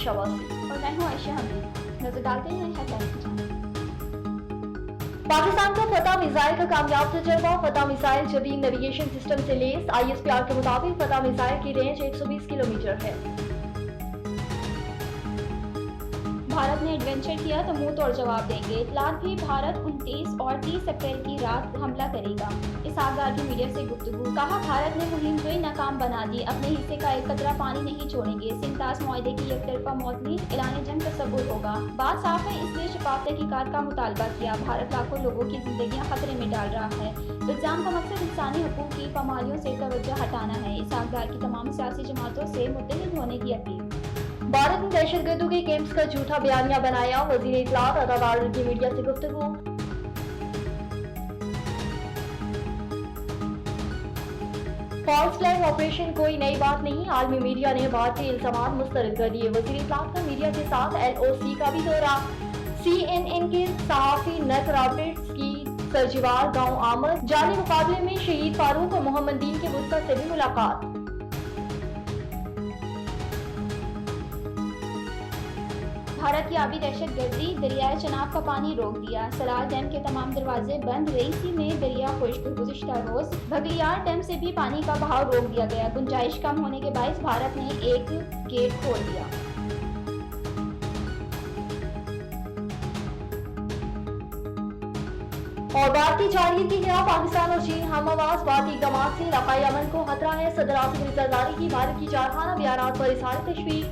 आयशा वासी और मैं हूँ आयशा हमीद। नजर डालते हैं हेडलाइंस। पाकिस्तान का फतह मिसाइल का कामयाब तजर्बा। फतह मिसाइल जदीद नेविगेशन सिस्टम से लेस। ISPR के मुताबिक फतह मिसाइल की रेंज 120 किलोमीटर है। भारत ने एडवेंचर किया तो मुंह तोड़ जवाब देंगे। इतलात भी भारत 29 और 30 अप्रैल की रात हमला करेगा। इसहाक डार की मीडिया से गुफ्तगू। कहा भारत ने मुहिम जोई नाकाम बना दी, अपने हिस्से का एक कतरा पानी नहीं छोड़ेंगे। सिंतास मुआहदे की एकतरफा मौतनी ऐलान जंग तसव्वुर होगा। बात साफ है, इसलिए शफाफ तहकीकात का मुतालबा किया। भारत लाखों लोगों की जिंदगियां खतरे में डाल रहा है। इल्जाम का मकसद इंसानी हकूक की पामालियों से तवज्जो हटाना है। इसहाक डार की तमाम सियासी जमातों से मुत्तहिद होने की अपील। भारत ने दहशतगर्दों के कैंप्स का झूठा बयानिया बनाया। वजीर इत्तलात अता बारडर की मीडिया से गुफ्तगू। फॉल्स फ्लैग ऑपरेशन कोई नई बात नहीं, आलमी मीडिया ने भारतीय इल्जामात मुस्तरद कर दिए। वजीर इत्तलात का मीडिया के साथ LOC का भी दौरा। CNN के सहाफी नक रॉबर्ट्स की सरजीवार गांव आमद। जाली मुकाबले में शहीद फारूक और मोहम्मद दीन के वुस्ता से भी मुलाकात। भारत की आबी दहशतगर्दी, दरियाए चनाब का पानी रोक दिया। सलाल डैम के तमाम दरवाजे बंद। रईसी में दरिया खुश्क। गुज़िश्ता रोज बगलियार डैम से भी पानी का बहाव रोक दिया गया। गुंजाइश कम होने के बायस भारत ने एक गेट खोल दिया। और भारतीय जारहीत के खिलाफ पाकिस्तान और चीन हम आवाज। भारतीय इक़दाम से इलाकाई अमन को खतरा है। सदर आसिफ ज़रदारी की भारत की जारखाना बयानात पर इज़हार तशवीश।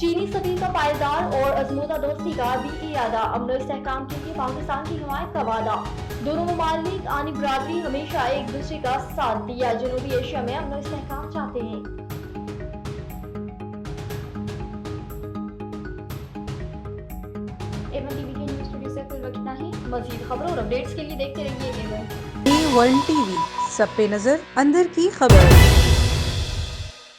चीनी सफीर का पायदार और अज़मूदा दोस्ती का भी इरादा। अमन और इस्तेहकाम के लिए पाकिस्तान की हिमायत का वादा। दोनों ममालिक आनी बरादरी हमेशा एक दूसरे का साथ दिया। जनूबी एशिया में अमन और इस्तेहकाम चाहते हैं। A1 टीवी के न्यूज़ स्टूडियो से कुल वक्त इतना ही। मज़ीद खबरों और अपडेट्स के लिए देखते रहिए A1 A1 TV, सब पे नजर, अंदर की खबर।